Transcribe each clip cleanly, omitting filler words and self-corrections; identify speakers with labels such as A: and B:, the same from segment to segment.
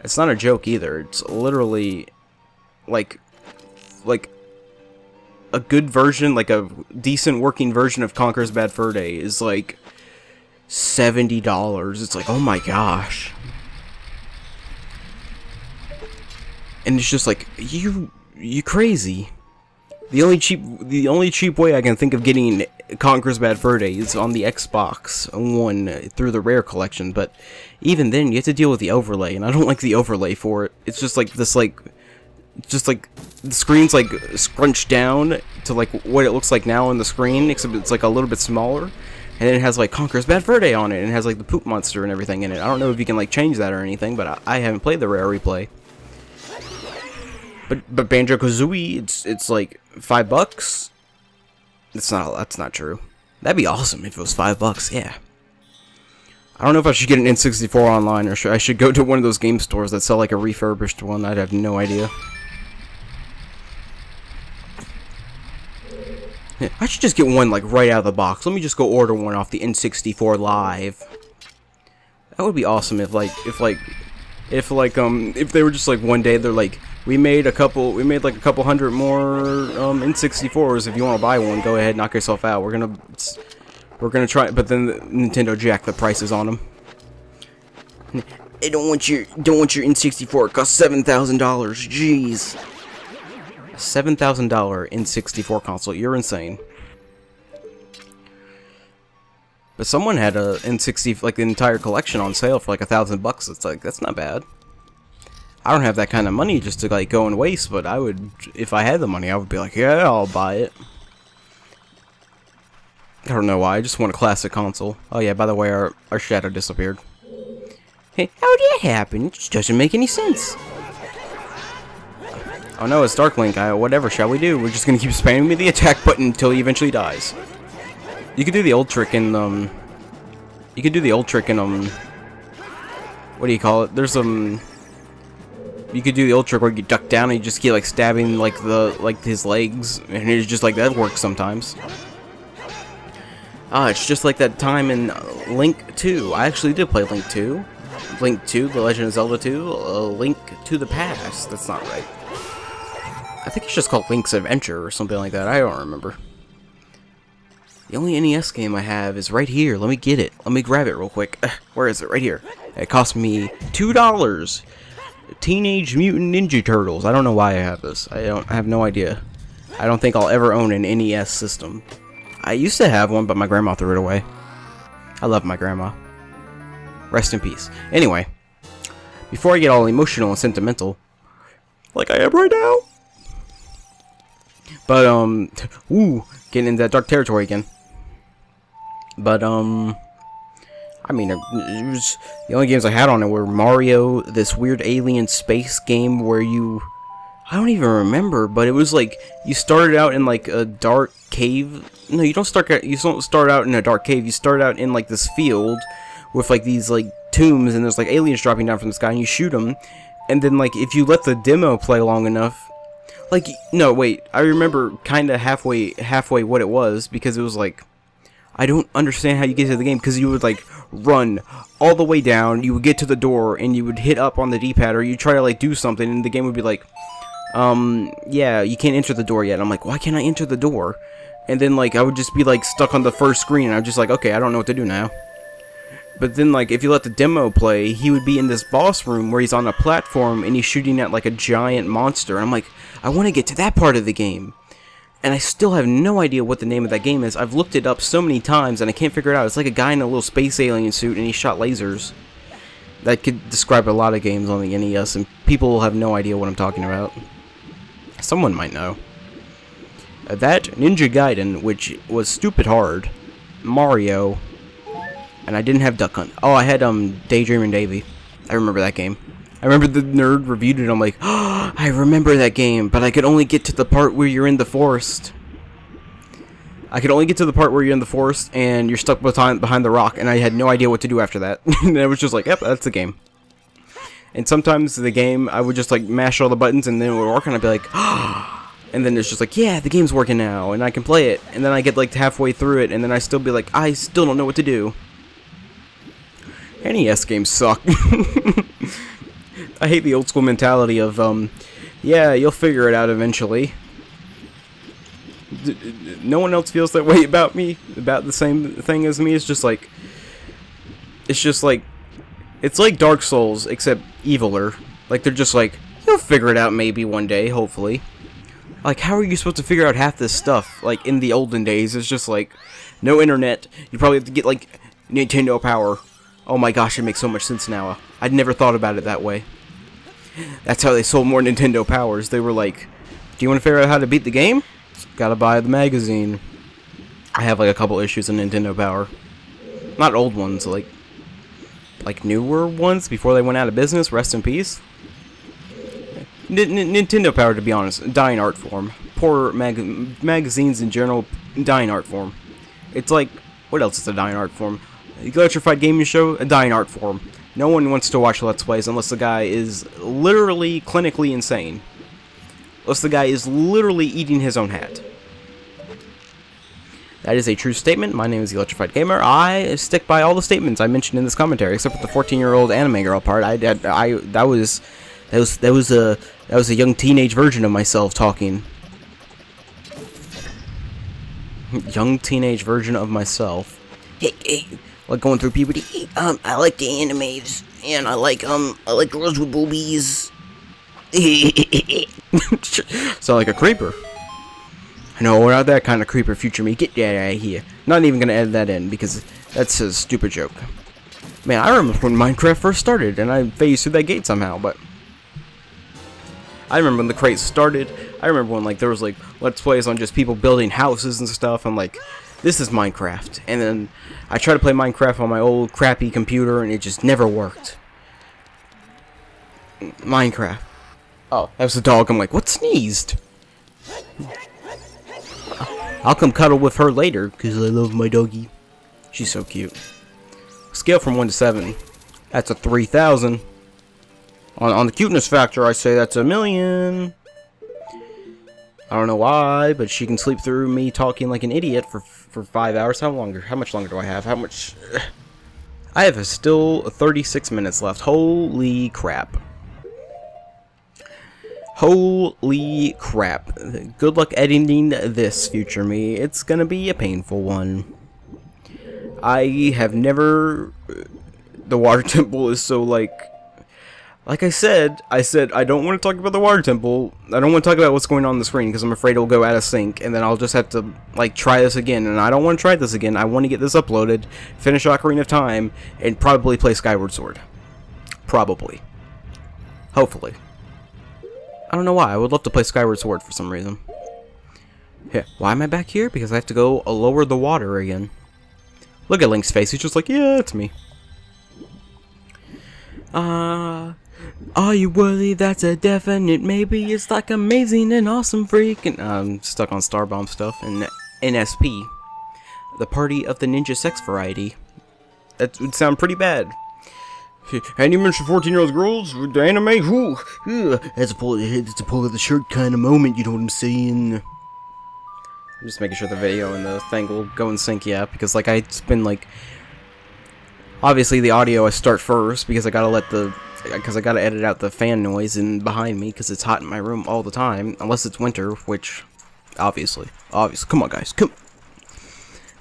A: It's not a joke either. It's literally like a good version, like a decent working version of Conker's Bad Fur Day is like $70. It's like, oh my gosh. And it's just like, you crazy. The only cheap way I can think of getting Conker's Bad Fur Day is on the Xbox One through the Rare collection, but even then you have to deal with the overlay, and I don't like the overlay for it. It's just like this, just like the screen's like scrunched down to like what it looks like now on the screen, except it's like a little bit smaller, and then it has like Conker's Bad Fur Day on it, and it has like the poop monster and everything in it. I don't know if you can like change that or anything, but I haven't played the Rare replay. But Banjo-Kazooie, it's like $5. That's not true. That'd be awesome if it was $5. Yeah. I don't know if I should get an N64 online, or I should go to one of those game stores that sell like a refurbished one. I'd have no idea. Yeah, I should just get one like right out of the box. Let me just go order one off the N64 Live. That would be awesome if they were just like one day they're like, we made like a couple hundred more N64s. If you want to buy one, go ahead, knock yourself out. We're gonna try, but then Nintendo jacked the prices on them. I don't want your N64. It costs $7,000. Jeez, $7,000 N64 console. You're insane. But someone had a N60, like the entire collection, on sale for like $1,000. It's like, that's not bad. I don't have that kind of money just to like go and waste, but I would, if I had the money, I would be like, yeah, I'll buy it. I don't know why, I just want a classic console. Oh yeah, by the way, our shadow disappeared. Hey, how did that happen? It just doesn't make any sense. Oh no, it's Dark Link. Whatever shall we do? We're just gonna keep spamming me the attack button until he eventually dies. You could do the old trick in, what do you call it? There's, you could do the old trick where you duck down and you just keep like stabbing like his legs, and it's just like that works sometimes. It's just like that time in Link 2. I actually did play Link 2. Link 2, The Legend of Zelda 2, Link to the Past. That's not right. I think it's just called Link's Adventure or something like that. I don't remember. The only NES game I have is right here. Let me get it. Let me grab it real quick. Where is it? Right here. It cost me $2. Teenage Mutant Ninja Turtles. I don't know why I have this. I have no idea. I don't think I'll ever own an NES system. I used to have one, but my grandma threw it away. I love my grandma. Rest in peace. Anyway, before I get all emotional and sentimental, like I am right now. But ooh, getting into that dark territory again. But I mean, it was, the only games I had on it were Mario, this weird alien space game where I don't even remember, but it was like, you started out in like a dark cave. No, you don't start out in a dark cave. You start out in like this field with like these like tombs, and there's like aliens dropping down from the sky, and you shoot them. And then like, if you let the demo play long enough, like, no, wait, I remember kind of halfway what it was, because it was like, I don't understand how you get to the game, because you would like run all the way down, you would get to the door, and you would hit up on the D-pad, or you try to like do something, and the game would be like, yeah, you can't enter the door yet. I'm like, why can't I enter the door? And then like, I would just be like stuck on the first screen, and I'm just like, okay, I don't know what to do now. But then like, if you let the demo play, he would be in this boss room where he's on a platform, and he's shooting at like a giant monster, and I'm like, I want to get to that part of the game. And I still have no idea what the name of that game is. I've looked it up so many times, and I can't figure it out. It's like a guy in a little space alien suit, and he shot lasers. That could describe a lot of games on the NES, and people will have no idea what I'm talking about. Someone might know. That, Ninja Gaiden, which was stupid hard, Mario, and I didn't have Duck Hunt. Oh, I had Daydreaming Davy. I remember that game. I remember the nerd reviewed it. I'm like, oh, I remember that game, but I could only get to the part where you're in the forest. I could only get to the part where you're in the forest and you're stuck behind the rock, and I had no idea what to do after that. And I was just like, yep, that's the game. And sometimes the game, I would just like mash all the buttons and then it would work, and I'd be like, oh. And then it's just like, yeah, the game's working now, and I can play it. And then I get like halfway through it, and then I still be like, I still don't know what to do. NES games suck. I hate the old school mentality of, yeah, you'll figure it out eventually. No one else feels that way about me, about the same thing as me. It's just like, it's like Dark Souls, except eviler. Like, they're just like, you'll figure it out maybe one day, hopefully. Like, how are you supposed to figure out half this stuff? Like, in the olden days, it's just like, no internet. You probably have to get, like, Nintendo Power. Oh my gosh, it makes so much sense now. I'd never thought about it that way. That's how they sold more Nintendo Powers. They were like, do you want to figure out how to beat the game? Gotta buy the magazine. I have, like, a couple issues of Nintendo Power. Not old ones, like newer ones before they went out of business. Rest in peace. Nintendo Power, to be honest, dying art form. Poor magazines in general, dying art form. It's like, what else is a dying art form? Electrified Gaming Show, a dying art form. No one wants to watch Let's Plays unless the guy is literally clinically insane. Unless the guy is literally eating his own hat. That is a true statement. My name is Electrified Gamer. I stick by all the statements I mentioned in this commentary, except for the 14-year-old anime girl part. That was a young teenage version of myself talking. Young teenage version of myself. Hey, like going through puberty. Hey, I like the animes, and I like girls with boobies. Sound like a creeper. No, we're not that kind of creeper, future me. Get that out of here. Not even gonna edit that in because that's a stupid joke. Man, I remember when Minecraft first started, and I phased through that gate somehow. But I remember when the crate started. I remember when like there was like Let's Plays on just people building houses and stuff. I'm like, this is Minecraft. And then I tried to play Minecraft on my old crappy computer, and it just never worked. Minecraft. Oh, that was the dog. I'm like, what sneezed? I'll come cuddle with her later, because I love my doggy. She's so cute. Scale from 1 to 7. That's a 3,000. On the cuteness factor, I say that's 1,000,000. I don't know why, but she can sleep through me talking like an idiot for 5 hours. How much longer do I have? I have still 36 minutes left. Holy crap. Holy crap. Good luck editing this, future me. It's gonna be a painful one. I have never... The water temple is so, like I said, I don't want to talk about the water temple. I don't want to talk about what's going on the screen, because I'm afraid it'll go out of sync, and then I'll just have to, like, try this again. And I don't want to try this again. I want to get this uploaded, finish Ocarina of Time, and probably play Skyward Sword. Probably. Hopefully. I don't know why. I would love to play Skyward Sword for some reason. Yeah. Why am I back here? Because I have to go lower the water again. Look at Link's face. He's just like, yeah, it's me. Are you worthy? That's a definite maybe. It's like amazing and awesome freaking. I'm stuck on Starbomb stuff. And NSP. The Party of the Ninja Sex Variety. That would sound pretty bad. And you mentioned 14-year-old girls with the anime? Ooh, that's a pull of the shirt kind of moment, you know what I'm saying? I'm just making sure the video and the thing will go in sync, yeah, because, like, it's been, like... Obviously, the audio I start first, because I gotta edit out the fan noise in behind me, because it's hot in my room all the time, unless it's winter, which, obviously, come on, guys, come.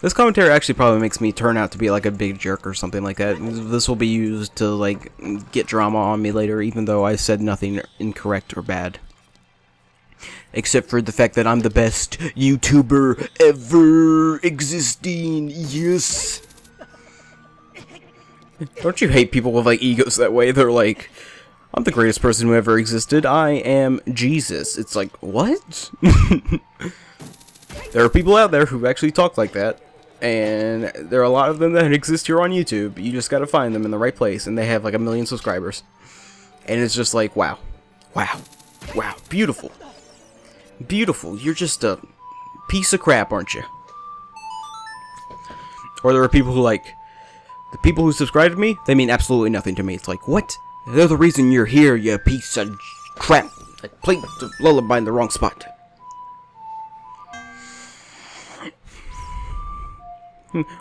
A: This commentary actually probably makes me turn out to be like a big jerk or something like that. This will be used to, like, get drama on me later, even though I said nothing incorrect or bad. Except for the fact that I'm the best YouTuber ever existing. Yes. Don't you hate people with, like, egos that way? They're like, I'm the greatest person who ever existed. I am Jesus. It's like, what? There are people out there who actually talk like that. And there are a lot of them that exist here on YouTube. You just gotta find them in the right place, and they have like 1 million subscribers. And it's just like, wow. Wow. Wow. Beautiful. Beautiful. You're just a piece of crap, aren't you? Or there are people who, like, the people who subscribe to me, they mean absolutely nothing to me. It's like, what? They're the reason you're here, you piece of crap. I played the lullaby in the wrong spot.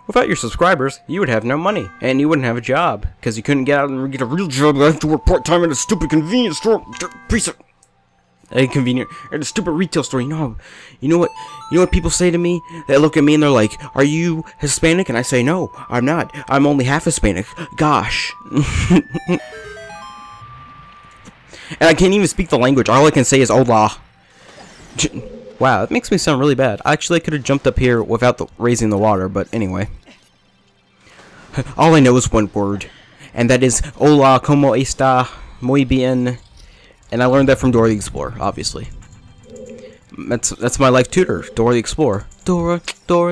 A: Without your subscribers, you would have no money, and you wouldn't have a job, because you couldn't get out and get a real job. You have to work part-time at a stupid convenience store. Inconvenient at a stupid retail store. You know what people say to me? They look at me and they're like, "Are you Hispanic?" And I say, "No, I'm not. I'm only half Hispanic." Gosh. And I can't even speak the language. All I can say is "Hola." Wow, that makes me sound really bad. Actually, I could have jumped up here without raising the water, but anyway. All I know is one word, and that is "Hola, como está? Muy bien." And I learned that from Dora the Explorer, obviously. That's my life tutor, Dora the Explorer. Dora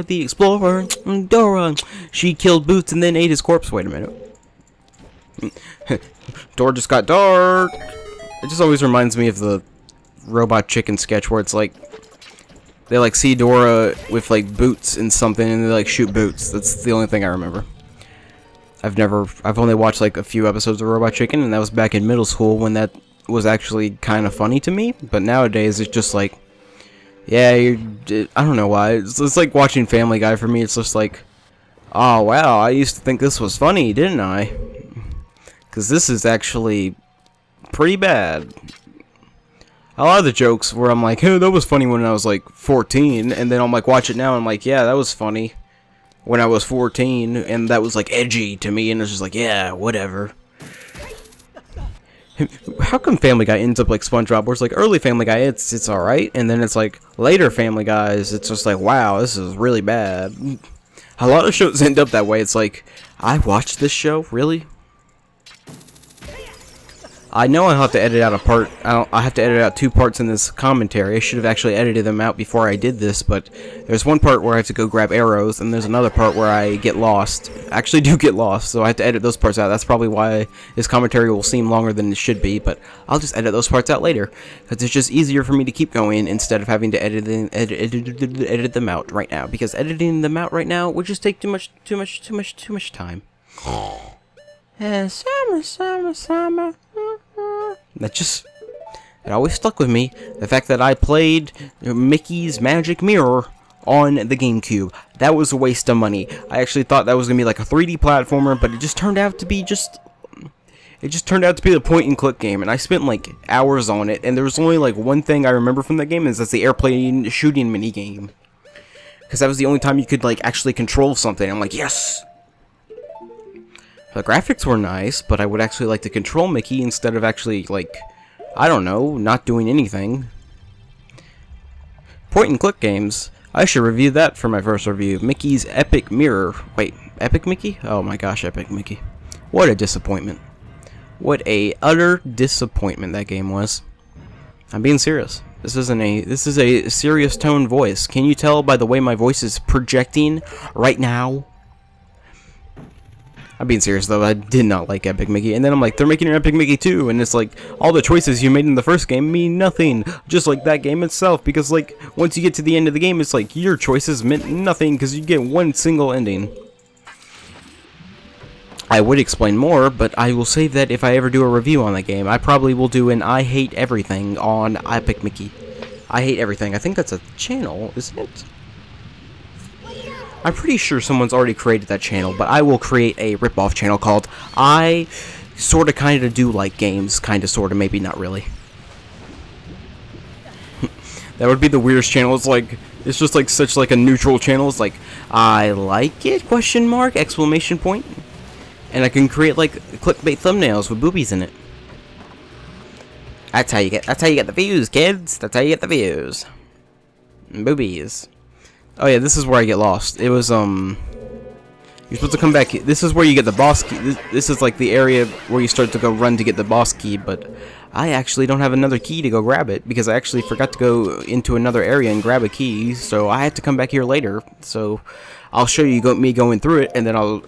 A: the Explorer, Dora. She killed Boots and then ate his corpse. Wait a minute. Dora just got dark. It just always reminds me of the Robot Chicken sketch where it's like they like see Dora with like boots and something and they like shoot Boots. That's the only thing I remember. I've only watched like a few episodes of Robot Chicken, and that was back in middle school when that was actually kind of funny to me. But nowadays it's just like, yeah, I don't know why. It's like watching Family Guy for me. It's just like, oh wow, I used to think this was funny, didn't I? Because this is actually pretty bad. A lot of the jokes where I'm like, hey, that was funny when I was like 14, and then I'm like, watch it now, and I'm like, yeah, that was funny when I was 14, and that was like edgy to me, and it's just like, yeah, whatever. How come Family Guy ends up like SpongeBob, where it's like early Family Guy, it's alright, and then it's like later Family Guys, it's just like, wow, this is really bad. A lot of shows end up that way. It's like, I watched this show? Really? I know I'll have to edit out a part. I have to edit out 2 parts in this commentary. I should have actually edited them out before I did this, but there's one part where I have to go grab arrows, and there's another part where I get lost. I actually do get lost, so I have to edit those parts out. That's probably why this commentary will seem longer than it should be, but I'll just edit those parts out later, because it's just easier for me to keep going instead of having to edit them out right now, because editing them out right now would just take too much time. Summer. It always stuck with me, the fact that I played Mickey's Magic Mirror on the GameCube. That was a waste of money. I actually thought that was going to be like a 3D platformer, but it just turned out to be a point-and-click game, and I spent like hours on it, and there was only like one thing I remember from that game, is that's the airplane shooting minigame. Because that was the only time you could like actually control something. I'm like, yes! The graphics were nice, but I would actually like to control Mickey instead of actually, like, I don't know, not doing anything. Point-and-click games. I should review that for my first review. Mickey's Epic Mirror. Wait, Epic Mickey? Oh my gosh, Epic Mickey. What a disappointment. What a utter disappointment that game was. I'm being serious. This is a serious tone voice. Can you tell by the way my voice is projecting right now? I'm being serious though, I did not like Epic Mickey, and then I'm like, they're making an Epic Mickey 2, and it's like, all the choices you made in the first game mean nothing, just like that game itself, because like, once you get to the end of the game, it's like, your choices meant nothing, because you get one single ending. I would explain more, but I will save that if I ever do a review on that game. I probably will do an I Hate Everything on Epic Mickey. I Hate Everything, I think that's a channel, isn't it? I'm pretty sure someone's already created that channel, but I will create a rip-off channel called I Sorta Kinda Do Like Games, Kinda Sorta, Maybe Not Really. That would be the weirdest channel. It's just like such like a neutral channel. It's like, I like it, question mark, exclamation point. And I can create like clickbait thumbnails with boobies in it. That's how you get the views, kids. That's how you get the views. Boobies. Oh yeah, this is where I get lost. It was, you're supposed to come back. This is where you get the boss key. This is like the area where you start to go run to get the boss key, but I actually don't have another key to go grab it, because I actually forgot to go into another area and grab a key, so I had to come back here later. So, I'll show you me going through it, and then I'll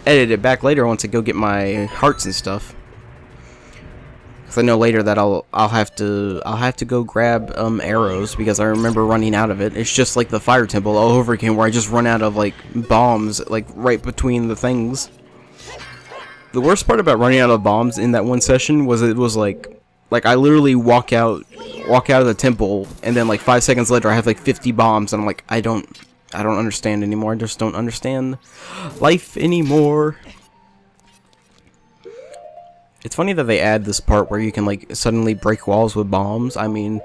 A: edit it back later once I go get my hearts and stuff. Because I know later that I'll have to go grab arrows, because I remember running out of it. It's just like the fire temple all over again, where I just run out of like bombs like right between the things. The worst part about running out of bombs in that one session was it was like I literally walk out of the temple, and then like 5 seconds later I have like 50 bombs, and I'm like, I don't I don't understand anymore. I just don't understand life anymore. It's funny that they add this part where you can like suddenly break walls with bombs. I mean,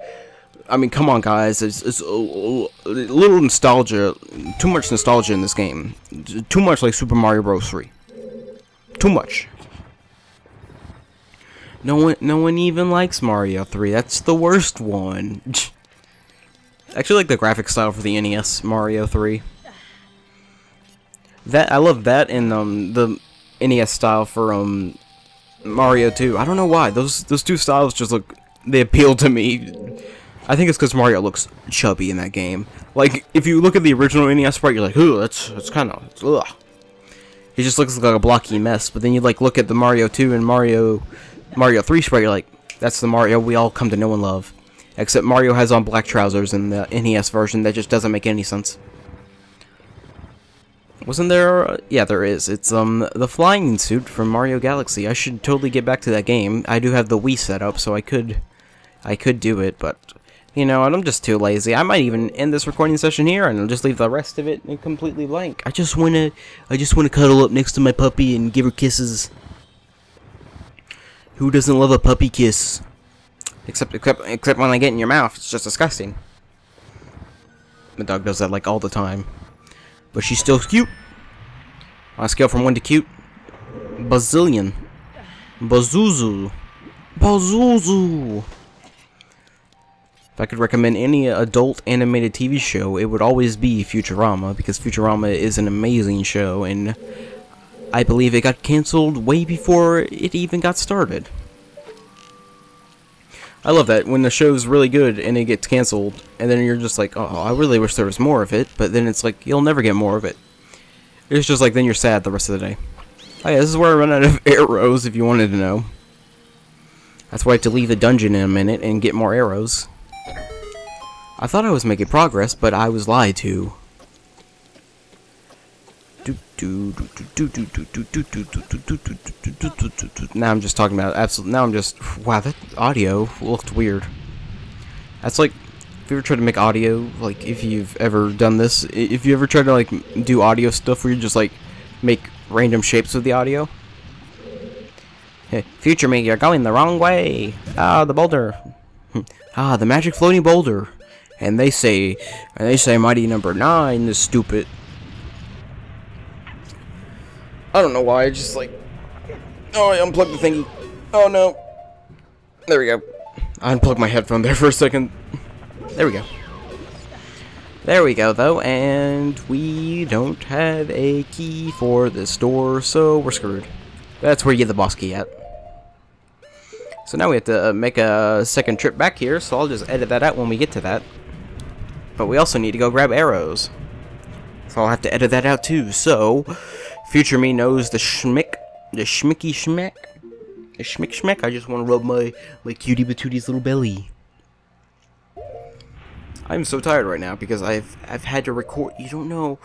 A: come on, guys. It's a little nostalgia. Too much nostalgia in this game. Too much like Super Mario Bros. 3. Too much. No one even likes Mario 3. That's the worst one. I actually like the graphic style for the NES Mario 3. I love that and the NES style for Mario 2. I don't know why. Those two styles just look, they appeal to me. I think it's because Mario looks chubby in that game. Like, if you look at the original NES sprite, you're like, ooh, that's kind of, ugh. He just looks like a blocky mess. But then you like look at the Mario 2 and Mario 3 sprite, you're like, that's the Mario we all come to know and love. Except Mario has on black trousers in the NES version. That just doesn't make any sense. Wasn't there? Yeah, there is. It's the flying suit from Mario Galaxy. I should totally get back to that game. I do have the Wii set up, so I could do it, but you know, I'm just too lazy. I might even end this recording session here and I'll just leave the rest of it completely blank. I just wanna cuddle up next to my puppy and give her kisses. Who doesn't love a puppy kiss? Except when they get in your mouth. It's just disgusting. My dog does that like all the time. But she's still cute. On a scale from 1 to cute, bazillion. Bazuzu. Bazuzu. If I could recommend any adult animated TV show, it would always be Futurama, because Futurama is an amazing show, and I believe it got cancelled way before it even got started. I love that, when the show's really good and it gets cancelled, and then you're just like, oh, I really wish there was more of it, but then it's like, you'll never get more of it. It's just like, then you're sad the rest of the day. Oh yeah, this is where I run out of arrows, if you wanted to know. That's why I have to leave the dungeon in a minute and get more arrows. I thought I was making progress, but I was lied to. Now I'm just talking about absolute. Now I'm just. Wow, that audio looked weird. That's like, if you ever tried to make audio, like if you've ever done this, if you ever tried to like do audio stuff where you just like make random shapes with the audio. Hey, future me, you're going the wrong way. Ah, the boulder. Ah, the magic floating boulder. And they say mighty number 9 is stupid. I don't know why, I just like, oh, I unplugged the thingy. Oh no. There we go. I unplugged my headphone there for a second. There we go. There we go though, and we don't have a key for this door, so we're screwed. That's where you get the boss key at. So now we have to make a second trip back here, so I'll just edit that out when we get to that. But we also need to go grab arrows. So I'll have to edit that out too. So, future me knows the schmick, the schmicky schmack, the schmick schmack. I just want to rub my cutie patooty's little belly. I'm so tired right now because I've had to record. You don't know.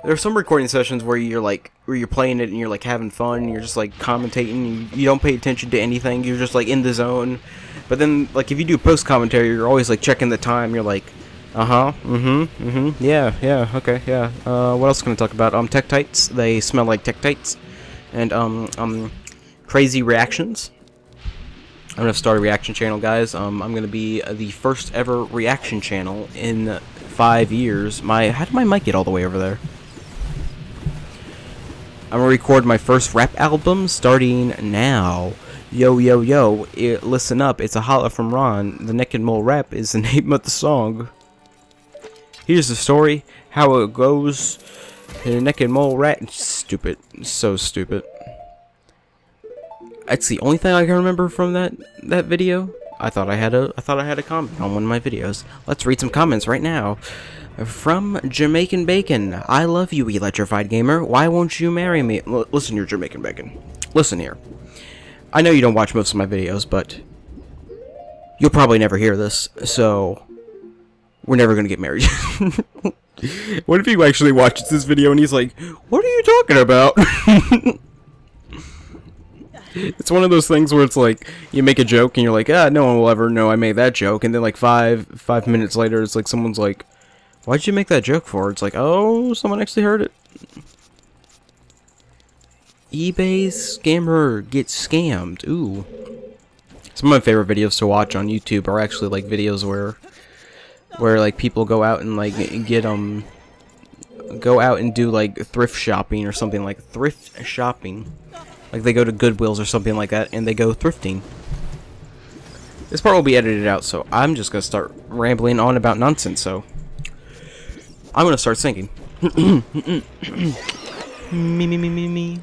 A: There are some recording sessions where you're like, where you're playing it and you're like having fun and you're just like commentating. You don't pay attention to anything. You're just like in the zone. But then like if you do post commentary, you're always like checking the time. You're like, yeah, okay, yeah. What else can I talk about? Tektites. They smell like Tektites. And crazy reactions. I'm gonna start a reaction channel, guys. I'm gonna be the first ever reaction channel in 5 years. How did my mic get all the way over there? I'm gonna record my first rap album starting now. Yo, yo, yo, listen up, it's a holla from Ron. The Naked Mole rap is the name of the song. Here's the story, how it goes. The Naked Mole rap. Stupid, so stupid. That's the only thing I can remember from that video. I thought I had a comment on one of my videos. Let's read some comments right now. From Jamaican Bacon. I love you, electrified gamer. Why won't you marry me? Listen here, Jamaican Bacon. Listen here. I know you don't watch most of my videos, but you'll probably never hear this, so we're never gonna get married. What if he actually watches this video and he's like, what are you talking about? It's one of those things where it's like, you make a joke and you're like, ah, no one will ever know I made that joke, and then like five minutes later it's like someone's like, Why'd you make that joke for? It's like, oh, someone actually heard it. eBay's scammer gets scammed. Ooh. Some of my favorite videos to watch on YouTube are actually like videos where like people go out and like go out and do like thrift shopping or something, like thrift shopping. Like they go to Goodwills or something like that and they go thrifting. This part will be edited out, so I'm just gonna start rambling on about nonsense, so I'm gonna start singing. Me.